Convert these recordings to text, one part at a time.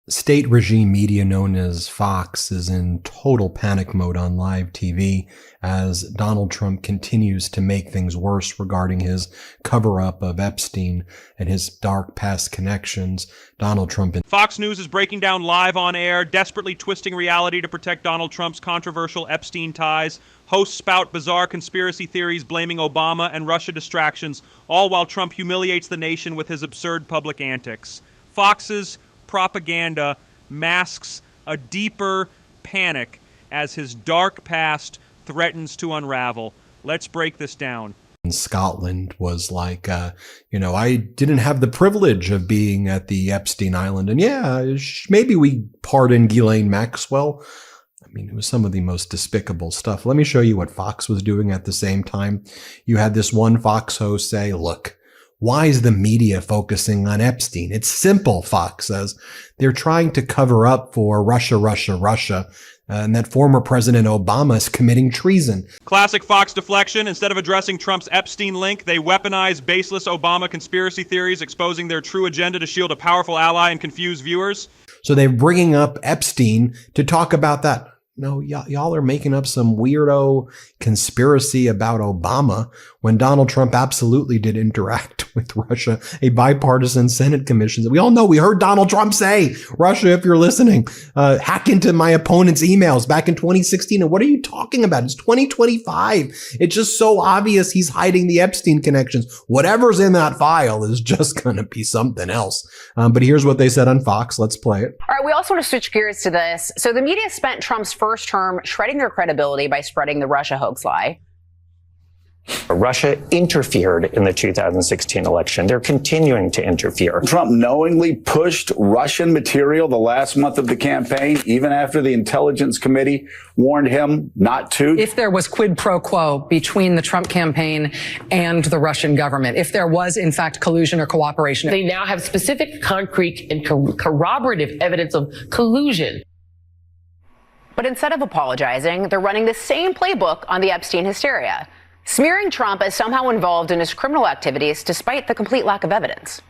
State regime media known as Fox is in total panic mode on live TV as Donald Trump continues to make things worse regarding his cover-up of Epstein and his dark past connections. Donald Trump and Fox News is breaking down live on air, desperately twisting reality to protect Donald Trump's controversial Epstein ties. Hosts spout bizarre conspiracy theories blaming Obama and Russia distractions, all while Trump humiliates the nation with his absurd public antics. Fox's propaganda masks a deeper panic as his dark past threatens to unravel. Let's break this down. Scotland was like, I didn't have the privilege of being at the Epstein Island. And yeah, maybe we pardon Ghislaine Maxwell. I mean, it was some of the most despicable stuff. Let me show you what Fox was doing at the same time. You had this one Fox host say, look, why is the media focusing on Epstein? It's simple, Fox says. They're trying to cover up for Russia, and that former President Obama is committing treason. Classic Fox deflection. Instead of addressing Trump's Epstein link, they weaponize baseless Obama conspiracy theories, exposing their true agenda to shield a powerful ally and confuse viewers. So they're bringing up Epstein to talk about that. No, y'all are making up some weirdo conspiracy about Obama when Donald Trump absolutely did interact with Russia, a bipartisan Senate commission. We all know, we heard Donald Trump say, Russia, if you're listening, hack into my opponent's emails back in 2016. And what are you talking about? It's 2025. It's just so obvious he's hiding the Epstein connections. Whatever's in that file is just going to be something else. But here's what they said on Fox. Let's play it. All right, we also want to switch gears to this. So the media spent Trump's first term shredding their credibility by spreading the Russia hoax lie. Russia interfered in the 2016 election. They're continuing to interfere. Trump knowingly pushed Russian material the last month of the campaign, even after the Intelligence Committee warned him not to. If there was quid pro quo between the Trump campaign and the Russian government, if there was, in fact, collusion or cooperation. They now have specific, concrete, and corroborative evidence of collusion. But instead of apologizing, they're running the same playbook on the Epstein hysteria, smearing Trump as somehow involved in his criminal activities despite the complete lack of evidence.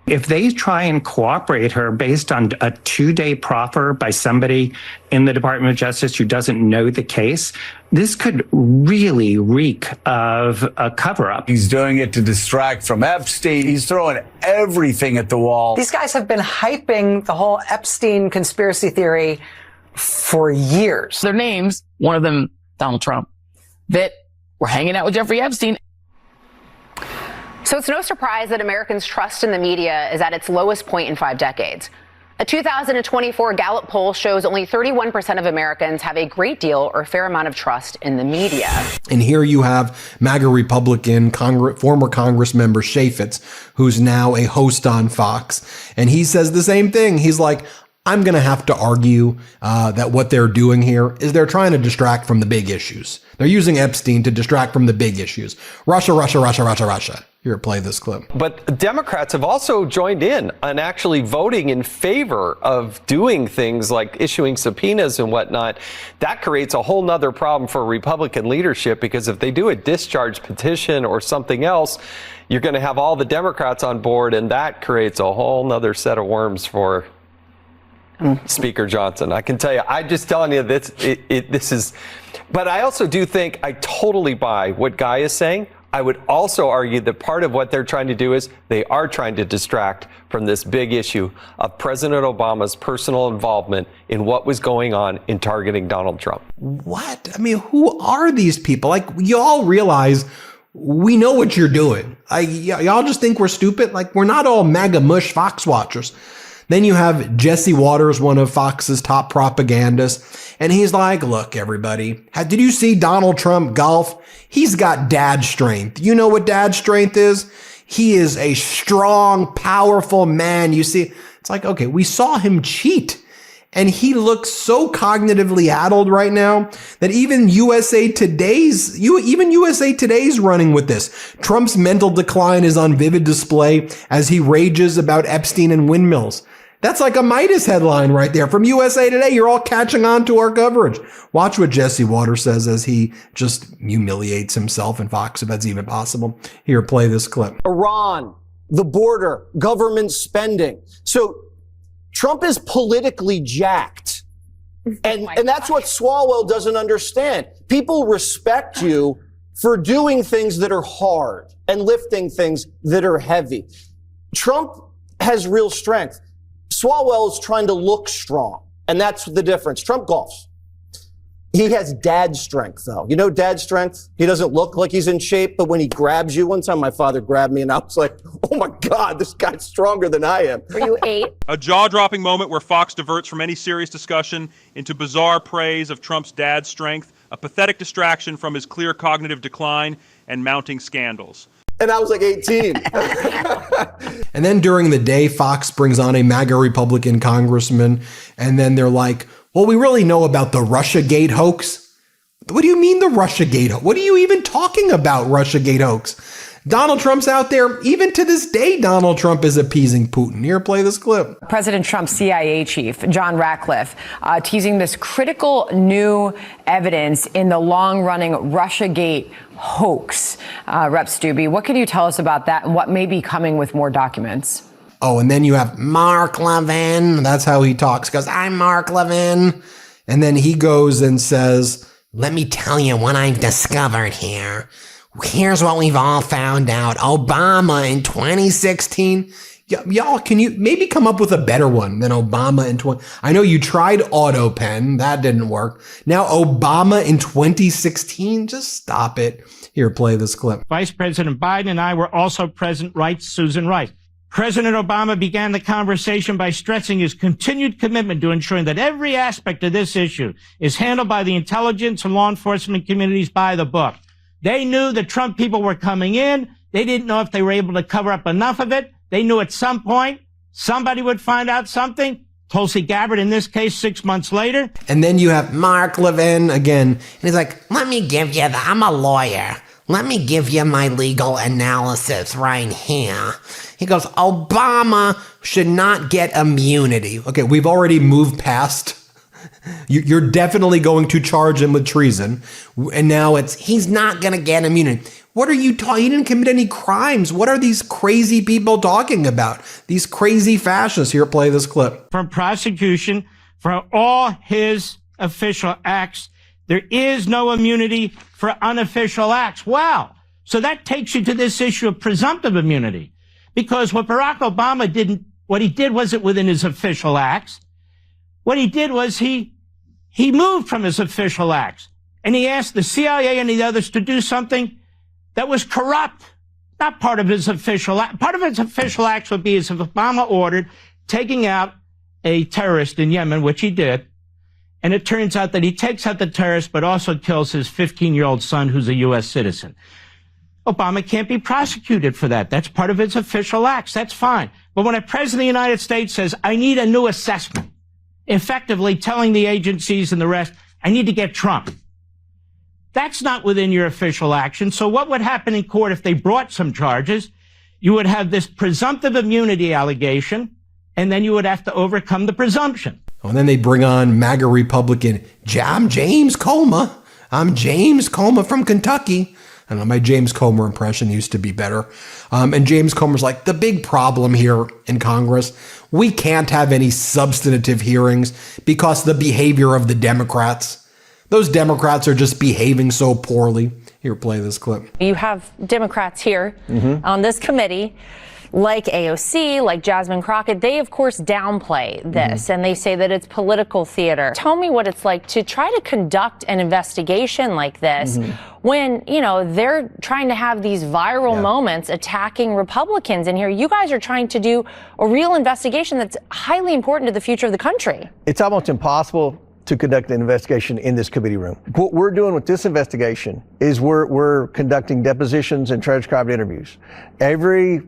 If they try and cooperate her based on a 2-day proffer by somebody in the Department of Justice who doesn't know the case, this could really reek of a cover-up. He's doing it to distract from Epstein. He's throwing everything at the wall. These guys have been hyping the whole Epstein conspiracy theory for years. Their names, one of them, Donald Trump, that were hanging out with Jeffrey Epstein. So it's no surprise that Americans' trust in the media is at its lowest point in 5 decades. A 2024 Gallup poll shows only 31% of Americans have a great deal or fair amount of trust in the media. And here you have MAGA Republican former Congress member Chaffetz, who's now a host on Fox. And he says the same thing. He's like, I'm going to have to argue that what they're doing here is they're trying to distract from the big issues. They're using Epstein to distract from the big issues. Russia. Here, play this clip. But Democrats have also joined in on actually voting in favor of doing things like issuing subpoenas and whatnot. That creates a whole nother problem for Republican leadership, because if they do a discharge petition or something else, you're going to have all the Democrats on board, and that creates a whole nother set of worms for Speaker Johnson. I can tell you, I'm just telling you this is, but I also do think I totally buy what Guy is saying. I would also argue that part of what they're trying to do is they are trying to distract from this big issue of President Obama's personal involvement in what was going on in targeting Donald Trump. What? I mean, who are these people? Like, y'all realize we know what you're doing. Y'all just think we're stupid? Like, we're not all MAGA mush Fox watchers. Then you have Jesse Waters, one of Fox's top propagandists, and he's like, look, everybody, did you see Donald Trump golf? He's got dad strength. You know what dad strength is? He is a strong, powerful man. You see, it's like, okay, we saw him cheat, and he looks so cognitively addled right now that even USA Today's running with this. Trump's mental decline is on vivid display as he rages about Epstein and windmills. That's like a Midas headline right there from USA Today. You're all catching on to our coverage. Watch what Jesse Waters says as he just humiliates himself in Fox, if that's even possible. Here, play this clip. Iran, the border, government spending. So Trump is politically jacked. And that's what Swalwell doesn't understand. People respect you for doing things that are hard and lifting things that are heavy. Trump has real strength. Swalwell is trying to look strong, and that's the difference. Trump golfs. He has dad strength, though. You know dad strength? He doesn't look like he's in shape, but when he grabs you, one time my father grabbed me and I was like, oh my God, this guy's stronger than I am. Were you 8? A jaw-dropping moment where Fox diverts from any serious discussion into bizarre praise of Trump's dad's strength, a pathetic distraction from his clear cognitive decline and mounting scandals. And I was like 18. And then during the day, Fox brings on a MAGA Republican congressman, and then they're like, well, we really know about the Russiagate hoax. What do you mean the Russiagate hoax? What are you even talking about, Russiagate hoax? Donald Trump's out there. Even to this day, Donald Trump is appeasing Putin. Here, play this clip. President Trump's CIA chief, John Ratcliffe, teasing this critical new evidence in the long-running Russiagate hoax. Rep. Stubbe, what can you tell us about that and what may be coming with more documents? Oh, and then you have Mark Levin. That's how he talks. He goes, I'm Mark Levin. And then he goes and says, let me tell you what I've discovered here. Here's what we've all found out. Obama in 2016. Y'all, can you maybe come up with a better one than Obama in 20? I know you tried AutoPen. That didn't work. Now Obama in 2016. Just stop it. Here, play this clip. Vice President Biden and I were also present, writes Susan Rice. President Obama began the conversation by stressing his continued commitment to ensuring that every aspect of this issue is handled by the intelligence and law enforcement communities by the book. They knew the Trump people were coming in. They didn't know if they were able to cover up enough of it. They knew at some point somebody would find out something. Tulsi Gabbard, in this case, 6 months later. And then you have Mark Levin again. And he's like, let me give you I'm a lawyer. Let me give you my legal analysis right here. He goes, Obama should not get immunity. Okay, we've already moved past. You're definitely going to charge him with treason. And now he's not going to get immunity. What are you talking? He didn't commit any crimes. What are these crazy people talking about? These crazy fascists. Here, play this clip. From prosecution for all his official acts. There is no immunity for unofficial acts. Wow. So that takes you to this issue of presumptive immunity. Because what Barack Obama what he did wasn't within his official acts. What he did was he moved from his official acts. And he asked the CIA and the others to do something that was corrupt, not part of his official act. Part of his official acts would be as if Obama ordered taking out a terrorist in Yemen, which he did. And it turns out that he takes out the terrorist, but also kills his 15-year-old son, who's a U.S. citizen. Obama can't be prosecuted for that. That's part of his official acts. That's fine. But when a president of the United States says, I need a new assessment, effectively telling the agencies and the rest, I need to get Trump. That's not within your official action. So what would happen in court if they brought some charges? You would have this presumptive immunity allegation, and then you would have to overcome the presumption. And then they bring on MAGA Republican, I'm James Comer. I'm James Comer from Kentucky. I don't know, my James Comer impression used to be better. And James Comer's like, the big problem here in Congress, we can't have any substantive hearings because the behavior of the Democrats. Those Democrats are just behaving so poorly. Here, play this clip. You have Democrats here on this committee, like AOC, like Jasmine Crockett. They, of course, downplay this and they say that it's political theater. Tell me what it's like to try to conduct an investigation like this when, you know, they're trying to have these viral moments attacking Republicans. And here you guys are trying to do a real investigation that's highly important to the future of the country. It's almost impossible to conduct an investigation in this committee room. What we're doing with this investigation is we're conducting depositions and transcribed interviews. Every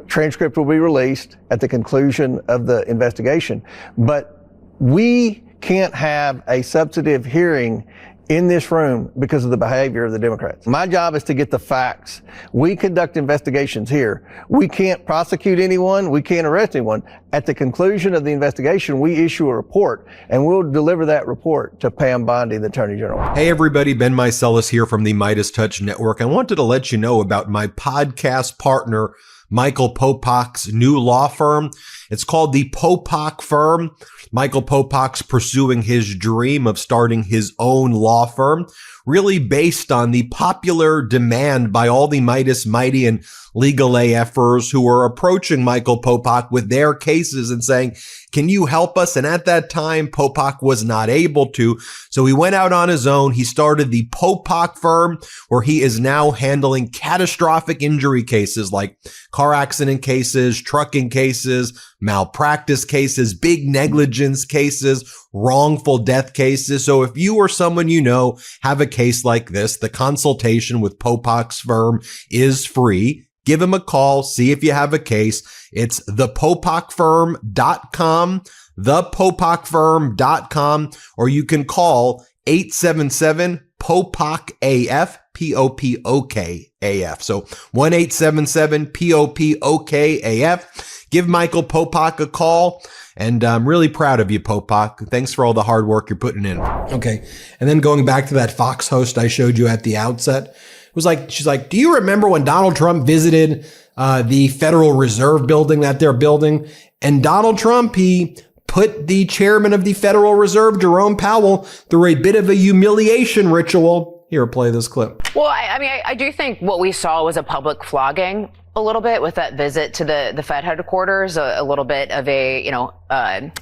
transcript will be released at the conclusion of the investigation, but we can't have a substantive hearing in this room because of the behavior of the Democrats. My job is to get the facts. We conduct investigations here. We can't prosecute anyone. We can't arrest anyone. At the conclusion of the investigation, we issue a report, and we'll deliver that report to Pam Bondi, the Attorney General. Hey everybody, Ben Meiselas here from the Midas Touch Network. I wanted to let you know about my podcast partner, Michael Popak's new law firm. It's called the Popak Firm. Michael Popak's pursuing his dream of starting his own law firm, really based on the popular demand by all the Mighty and legal AFers who were approaching Michael Popak with their cases and saying, can you help us? And at that time, Popak was not able to. So he went out on his own. He started the Popak Firm, where he is now handling catastrophic injury cases like car accident cases, trucking cases, malpractice cases, big negligence cases, wrongful death cases. So if you or someone you know have a case like this, the consultation with Popak's firm is free. Give him a call. See if you have a case. It's thepopakfirm.com, thepopakfirm.com, or you can call 877-POPOK-AF, P-O-P-O-K-A-F. So 1-877-POPOK-AF. Give Michael Popak a call. And I'm really proud of you, Popak. Thanks for all the hard work you're putting in. Okay. And then going back to that Fox host I showed you at the outset, it was like, she's like, do you remember when Donald Trump visited the Federal Reserve building that they're building? And Donald Trump, he put the chairman of the Federal Reserve, Jerome Powell, through a bit of a humiliation ritual. Here, play this clip. Well, I do think what we saw was a public flogging a little bit with that visit to the Fed headquarters, a little bit of a,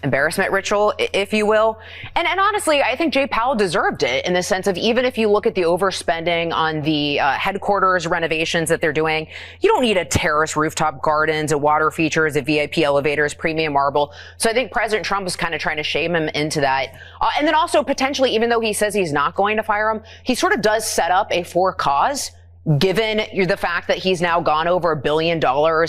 embarrassment ritual, if you will. And honestly, I think Jay Powell deserved it in the sense of, even if you look at the overspending on the headquarters renovations that they're doing, you don't need a terrace rooftop gardens, a water features, a VIP elevators, premium marble. So I think President Trump is kind of trying to shame him into that. And then also potentially, even though he says he's not going to fire him, he sort of does set up a for cause, given the fact that he's now gone over $1 billion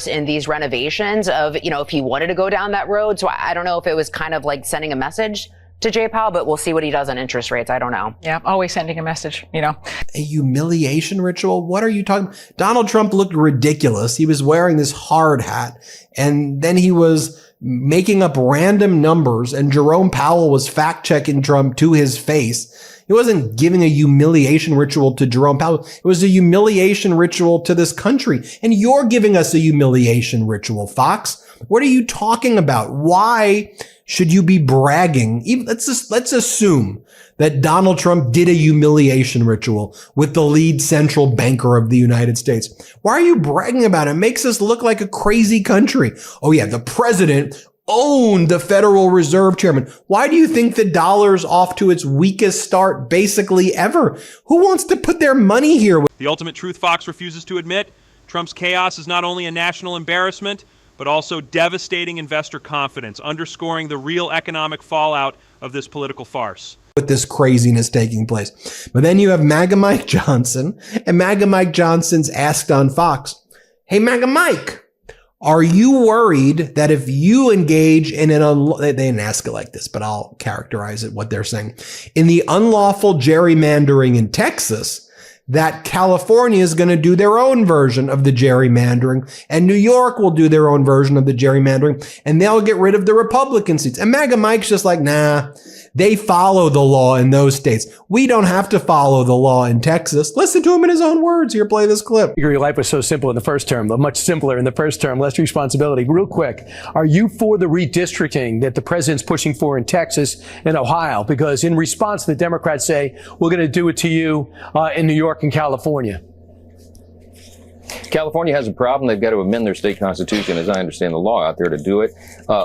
in these renovations of, if he wanted to go down that road. So I don't know if it was kind of like sending a message to Jay Powell, but we'll see what he does on interest rates. I don't know. Yeah, always sending a message, A humiliation ritual? What are you talking? Donald Trump looked ridiculous. He was wearing this hard hat, and then he was making up random numbers, and Jerome Powell was fact-checking Trump to his face. He wasn't giving a humiliation ritual to Jerome Powell. It was a humiliation ritual to this country. And you're giving us a humiliation ritual, Fox. What are you talking about? Why should you be bragging? Let's assume that Donald Trump did a humiliation ritual with the lead central banker of the United States. Why are you bragging about it? It makes us look like a crazy country. Oh yeah, the president owned the Federal Reserve chairman. Why do you think the dollar's off to its weakest start basically ever? Who wants to put their money here? The ultimate truth Fox refuses to admit: Trump's chaos is not only a national embarrassment, but also devastating investor confidence, underscoring the real economic fallout of this political farce. With this craziness taking place. But then you have MAGA Mike Johnson, and MAGA Mike Johnson's asked on Fox, hey, MAGA Mike, are you worried that if you engage in they didn't ask it like this, but I'll characterize it what they're saying, in the unlawful gerrymandering in Texas, that California is going to do their own version of the gerrymandering, and New York will do their own version of the gerrymandering, and they'll get rid of the Republican seats. And MAGA Mike's just like, nah, they follow the law in those states. We don't have to follow the law in Texas. Listen to him in his own words. Here, play this clip. Your life was so simple in the first term, but much simpler in the first term, less responsibility. Real quick, are you for the redistricting that the president's pushing for in Texas and Ohio? Because in response, the Democrats say, we're going to do it to you in New York and California. California has a problem. They've got to amend their state constitution, as I understand the law out there, to do it.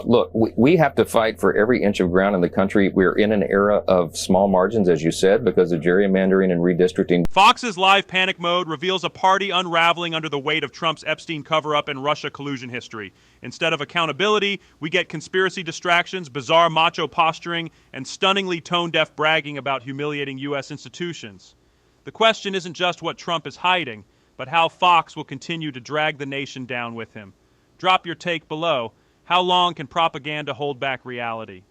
Look, we have to fight for every inch of ground in the country. We're in an era of small margins, as you said, because of gerrymandering and redistricting. Fox's live panic mode reveals a party unraveling under the weight of Trump's Epstein cover-up and Russia collusion history. Instead of accountability, we get conspiracy distractions, bizarre macho posturing, and stunningly tone-deaf bragging about humiliating U.S. institutions. The question isn't just what Trump is hiding, but how Fox will continue to drag the nation down with him. Drop your take below. How long can propaganda hold back reality?